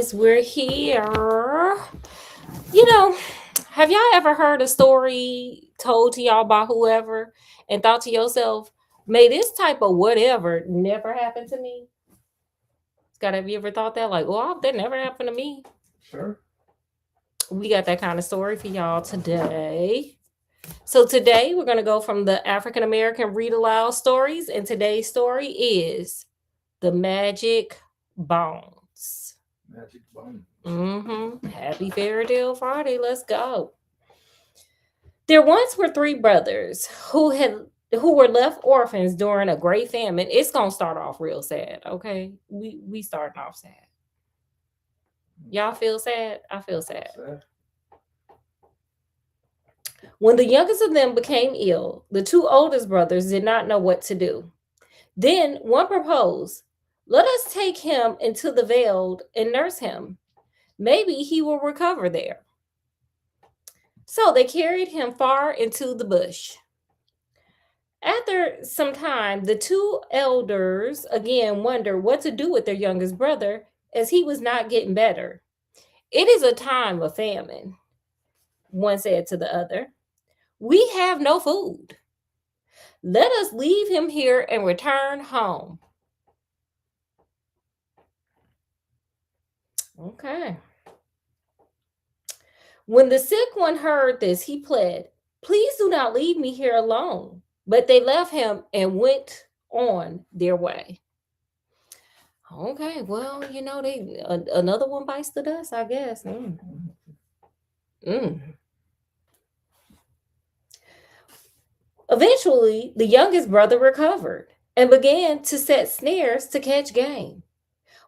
guys, we're here. You know, have y'all ever heard a story told to y'all by whoever and thought to yourself, may this type of whatever never happen to me? Scott, have you ever thought that? Like, well, that never happened to me. Sure. We got that kind of story for y'all today. So today we're going to go from the African American Read Aloud stories, and today's story is The Magic Bones. Magic bone. Happy Fairy Tale Friday. Let's go. There once were three brothers who were left orphans during a great famine. It's gonna start off real sad, okay? We starting off sad. Y'all feel sad? I feel sad. Sad. When the youngest of them became ill, the two oldest brothers did not know what to do. Then one proposed, let us take him into the veld and nurse him. Maybe he will recover there. So they carried him far into the bush. After some time, the two elders again wondered what to do with their youngest brother as he was not getting better. It is a time of famine, one said to the other. We have no food. Let us leave him here and return home. Okay. When the sick one heard this, he pled, please do not leave me here alone. But they left him and went on their way. Okay, well, another one bites the dust, I guess. Eventually, the youngest brother recovered and began to set snares to catch game.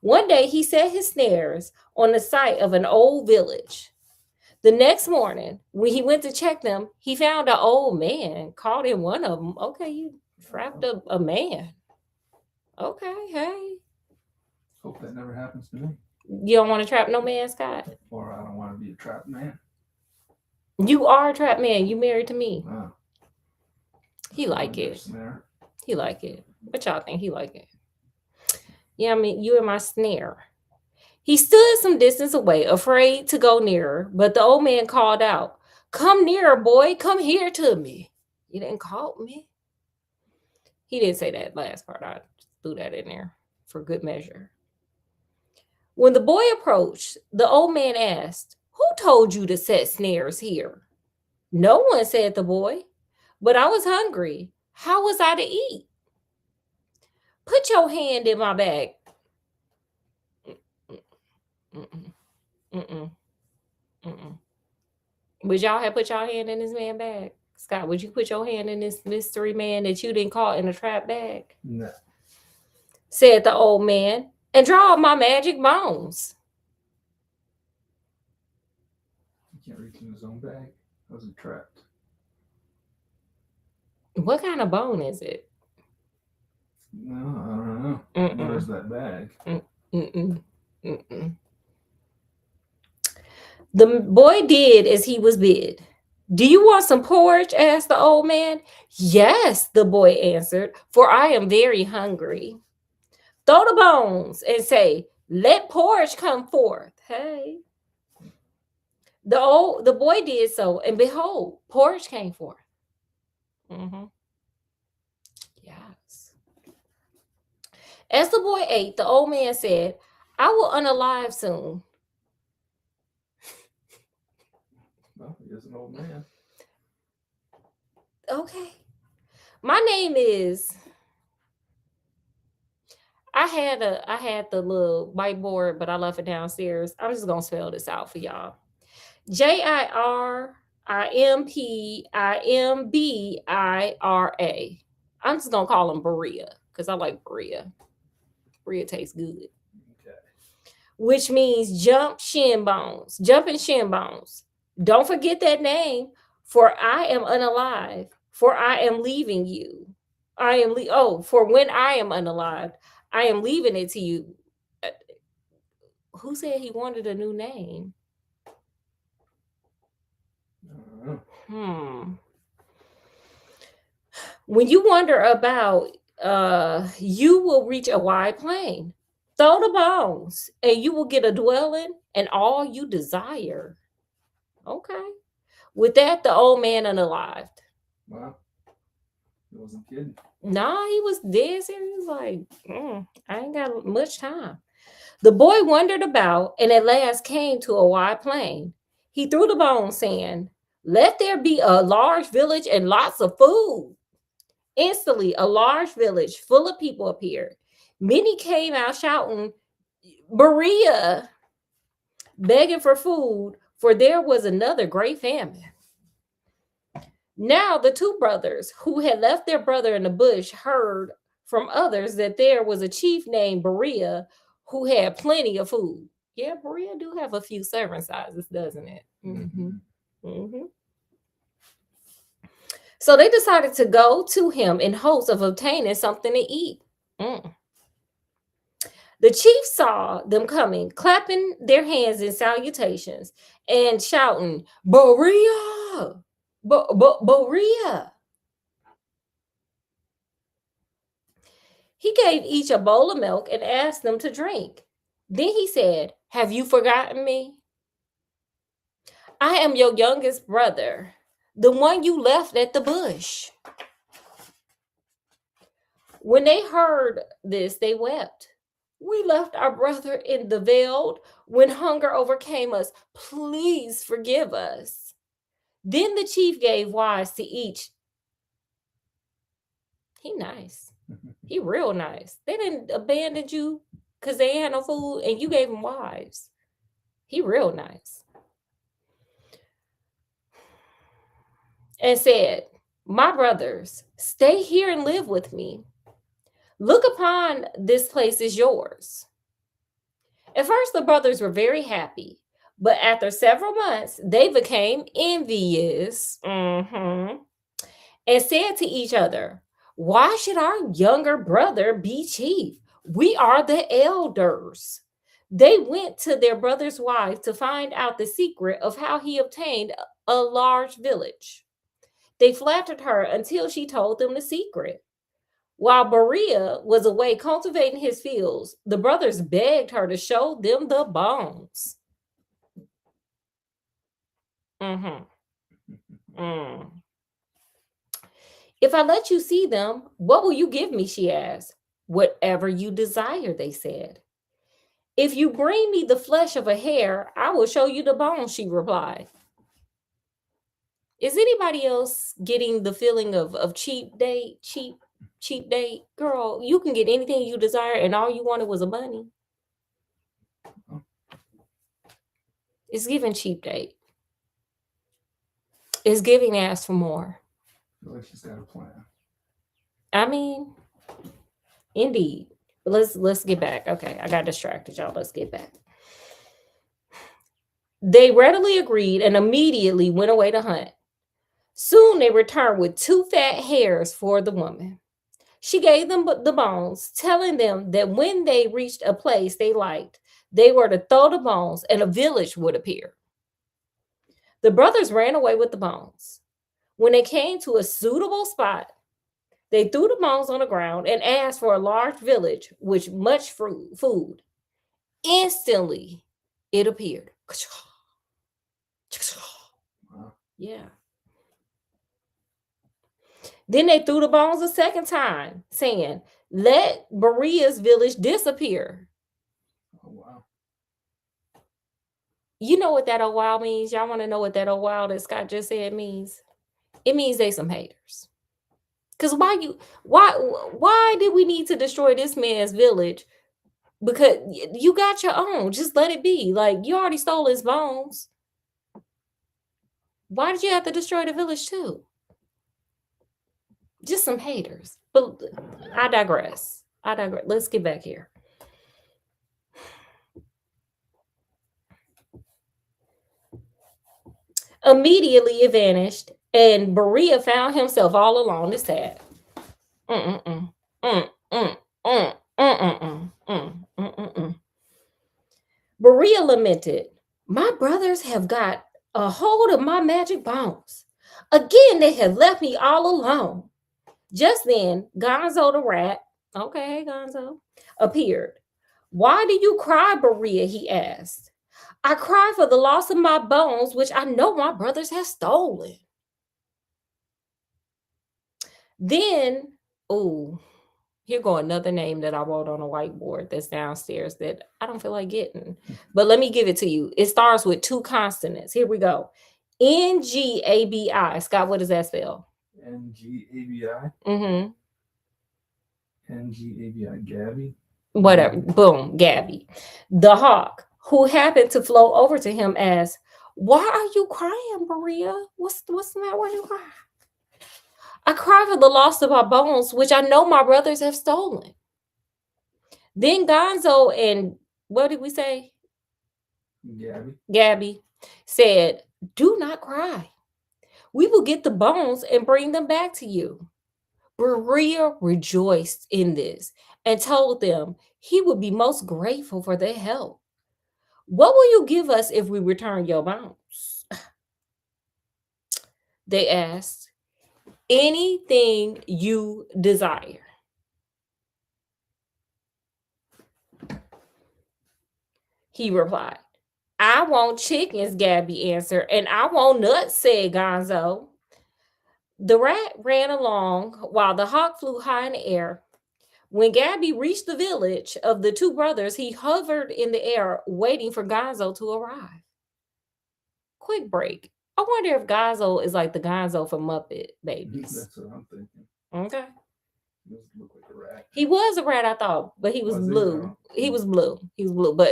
One day, he set his snares on the site of an old village. The next morning, when he went to check them, he found an old man caught in one of them. Okay, you trapped a man. Okay, hey. Hope that never happens to me. You don't want to trap no man, Scott? Or I don't want to be a trapped man. You are a trapped man. You married to me. Wow. He like it. Snare. He like it. What y'all think? He like it. Yeah, I mean, you in my snare. He stood some distance away, afraid to go nearer, but the old man called out, come nearer, boy, come here to me. You didn't call me. He didn't say that last part. I just threw that in there for good measure. When the boy approached, the old man asked, who told you to set snares here? No one, said the boy, but I was hungry. How was I to eat? Put your hand in my bag. Would y'all have put y'all hand in this man bag? Scott, would you put your hand in this mystery man that you didn't caught in a trap bag? No. Said the old man, and draw my magic bones. He can't reach in his own bag. How's he trapped? What kind of bone is it? No, I don't know. Where's that bag? The boy did as he was bid. Do you want some porridge? Asked the old man. Yes, the boy answered, for I am very hungry. Throw the bones and say, let porridge come forth. Hey. The boy did so, and behold, porridge came forth. Yes. As the boy ate, the old man said, I will unalive soon. Well, he is an old man. Okay. My name is. I had the little whiteboard, but I left it downstairs. I'm just gonna spell this out for y'all. JIRIMPIMBIRA. I'm just gonna call him Berea because I like Berea. Berea tastes good. Okay. Which means jumping shin bones. Don't forget that name, for I am unalive, for I am leaving you. For when I am unalive, I am leaving it to you. Who said he wanted a new name? When you wonder about, you will reach a wide plain. Throw the bones, and you will get a dwelling and all you desire. Okay. With that, the old man unalived. Wow. He wasn't kidding. Nah, he was dead serious. Like, I ain't got much time. The boy wandered about and at last came to a wide plain. He threw the bones, saying, "Let there be a large village and lots of food." Instantly, a large village full of people appeared. Many came out shouting, "Berea," begging for food, for there was another great famine. Now the two brothers who had left their brother in the bush heard from others that there was a chief named Berea who had plenty of food. Yeah, Berea do have a few serving sizes, doesn't it? Mm-hmm. Mm-hmm. So they decided to go to him in hopes of obtaining something to eat. The chief saw them coming, clapping their hands in salutations and shouting, "Berea! Berea!" He gave each a bowl of milk and asked them to drink. Then he said, "Have you forgotten me? I am your youngest brother, the one you left at the bush." When they heard this, they wept. "We left our brother in the veld when hunger overcame us. Please forgive us." Then the chief gave wives to each. He nice. He real nice. They didn't abandon you because they had no food and you gave them wives. He real nice. And said, "My brothers, stay here and live with me. Look upon this place as yours." At first, the brothers were very happy, but after several months, they became envious and said to each other, "Why should our younger brother be chief? We are the elders." They went to their brother's wife to find out the secret of how he obtained a large village. They flattered her until she told them the secret. While Berea was away cultivating his fields, the brothers begged her to show them the bones. "If I let you see them, what will you give me?" she asked. "Whatever you desire," they said. "If you bring me the flesh of a hare, I will show you the bones," she replied. Is anybody else getting the feeling of cheap date? Cheap date? Girl, you can get anything you desire and all you wanted was a bunny. It's giving cheap date. It's giving ask for more. I feel like she's got a plan. I mean, indeed. But let's get back. Okay, I got distracted, y'all. Let's get back. They readily agreed and immediately went away to hunt. Soon they returned with 2 fat hares for the woman. She gave them the bones, telling them that when they reached a place they liked, they were to throw the bones and a village would appear. The brothers ran away with the bones. When they came to a suitable spot, they threw the bones on the ground and asked for a large village with much food. Instantly, it appeared. Yeah. Then they threw the bones a second time, saying, "Let Berea's village disappear." Oh, wow. You know what that "oh wow" means? Y'all want to know what that "oh wow" that Scott just said means? It means they some haters. Because why did we need to destroy this man's village? Because you got your own. Just let it be. Like, you already stole his bones. Why did you have to destroy the village too? Just some haters. But I digress. Let's get back here. Immediately it vanished, and Berea found himself all alone. It's sad. Berea lamented, "My brothers have got a hold of my magic bones. Again, they have left me all alone." Just then, Gonzo the rat, okay, Gonzo, appeared. Why do you cry, Berea? He asked. I cry for the loss of my bones, which I know my brothers have stolen. Then, oh, here go another name that I wrote on a whiteboard that's downstairs that I don't feel like getting. But let me give it to you. It starts with 2 consonants. Here we go. N-G-A-B-I. Scott, what does that spell? N-G-A-B-I? Mm-hmm. N-G-A-B-I. Gabby? Whatever. Boom. Gabby. The hawk, who happened to float over to him, asked, why are you crying, Berea? What's the matter? Why are you crying? I cry for the loss of my bones, which I know my brothers have stolen. Then Gonzo and, what did we say? Gabby said, do not cry. We will get the bones and bring them back to you. Berea rejoiced in this and told them he would be most grateful for their help. What will you give us if we return your bones? They asked. Anything you desire. He replied. I want chickens, Gabby answered, and I want nuts, said Gonzo. The rat ran along while the hawk flew high in the air. When Gabby reached the village of the 2 brothers, he hovered in the air, waiting for Gonzo to arrive. Quick break. I wonder if Gonzo is like the Gonzo from Muppet Babies. That's what I'm thinking. Okay. He looked like a rat. He was a rat, I thought, but he was blue. He was blue. But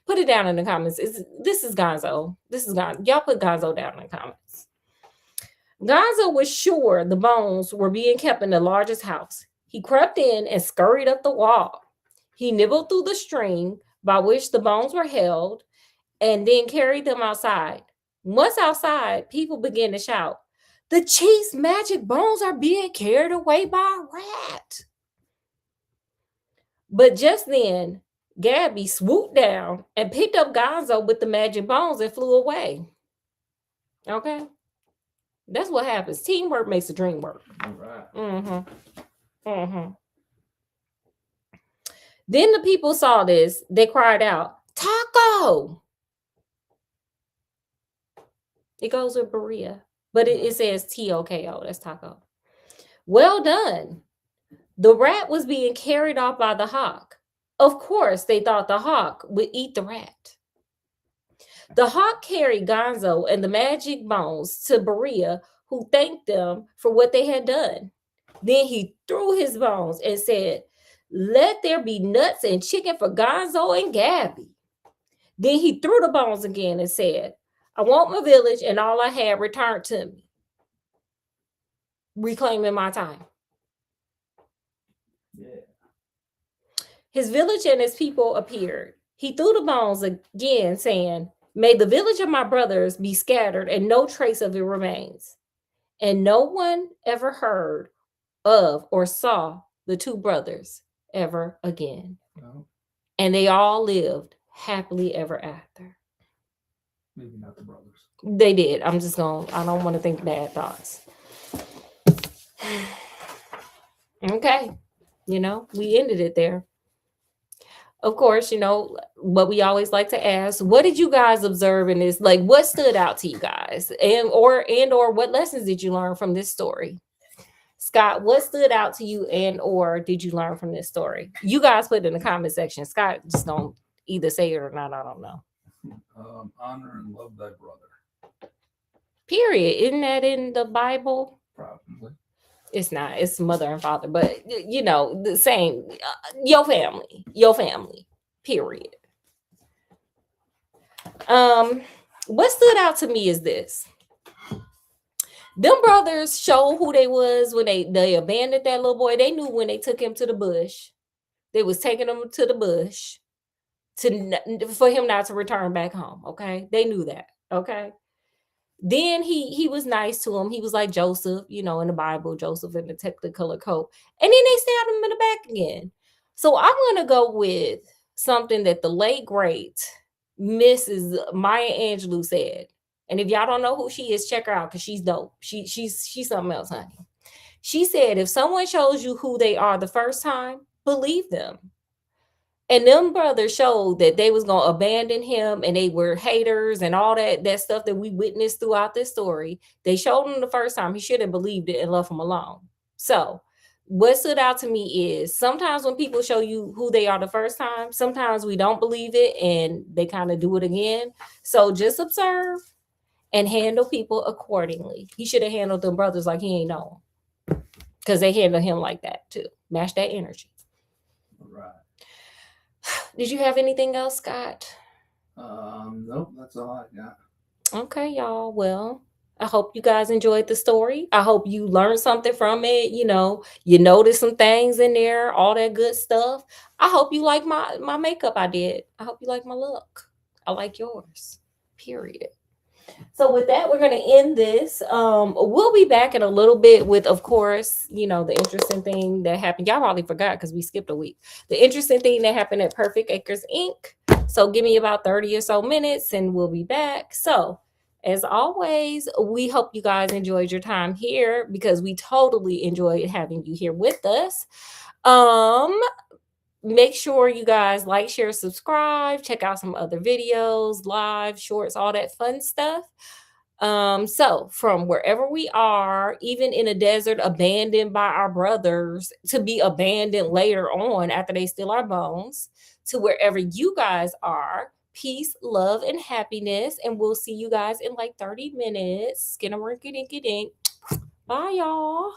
put it down in the comments. This is Gonzo. This is Gonzo. Y'all put Gonzo down in the comments. Gonzo was sure the bones were being kept in the largest house. He crept in and scurried up the wall. He nibbled through the string by which the bones were held and then carried them outside. Once outside, people began to shout, the chief's magic bones are being carried away by a rat. But just then, Gabby swooped down and picked up Gonzo with the magic bones and flew away. Okay? That's what happens. Teamwork makes the dream work. All right. Then the people saw this. They cried out, Taco! It goes with Berea, but it says T-O-K-O. That's Taco. Well done. The rat was being carried off by the hawk. Of course, they thought the hawk would eat the rat. The hawk carried Gonzo and the magic bones to Berea, who thanked them for what they had done. Then he threw his bones and said, let there be nuts and chicken for Gonzo and Gabby. Then he threw the bones again and said, I want my village and all I have returned to me. Reclaiming my time. Yeah. His village and his people appeared. He threw the bones again, saying, may the village of my brothers be scattered and no trace of it remains. And no one ever heard of or saw the 2 brothers ever again. No. And they all lived happily ever after. Maybe not the brothers. They did. I don't want to think bad thoughts. Okay. We ended it there. Of course, what we always like to ask, what did you guys observe in this? Like, what stood out to you guys? And or what lessons did you learn from this story? Scott, what stood out to you and or did you learn from this story? You guys put it in the comment section. Scott just don't either say it or not. I don't know. Honor and love thy brother. Period. Isn't that in the Bible? Probably. It's not. It's mother and father. But, the same. Your family. Period. What stood out to me is this. Them brothers showed who they was when they abandoned that little boy. They knew when they took him to the bush. They was taking him to the bush for him not to return back home. Okay. They knew that. Okay. Then he was nice to him. He was like Joseph, in the Bible, Joseph in the technicolor coat. And then they stabbed him in the back again. So I'm going to go with something that the late, great Mrs. Maya Angelou said. And if y'all don't know who she is, check her out because she's dope. She's something else, honey. She said, if someone shows you who they are the first time, believe them. And them brothers showed that they was gonna abandon him, and they were haters and all that stuff that we witnessed throughout this story. They showed him the first time. He should have believed it and left him alone. So what stood out to me is sometimes when people show you who they are the first time, sometimes we don't believe it and they kind of do it again. So just observe and handle people accordingly. He should have handled them brothers like he ain't know because they handle him like that too. Match that energy. Right. Did you have anything else, Scott? Nope, that's all I got. Okay, y'all. Well, I hope you guys enjoyed the story. I hope you learned something from it. You noticed some things in there, all that good stuff. I hope you like my makeup I did. I hope you like my look. I like yours. Period. So with that, we're going to end this. We'll be back in a little bit with, of course, the interesting thing that happened. Y'all probably forgot because we skipped a week. The interesting thing that happened at Perfect Acres Inc. So give me about 30 or so minutes and we'll be back. So as always, we hope you guys enjoyed your time here because we totally enjoyed having you here with us. Make sure you guys like, share, subscribe, check out some other videos, live, shorts, all that fun stuff. So from wherever we are, even in a desert, abandoned by our brothers, to be abandoned later on after they steal our bones, to wherever you guys are, peace, love, and happiness. And we'll see you guys in like 30 minutes. Skinnamarink-a-dink-a-dink. Bye, y'all.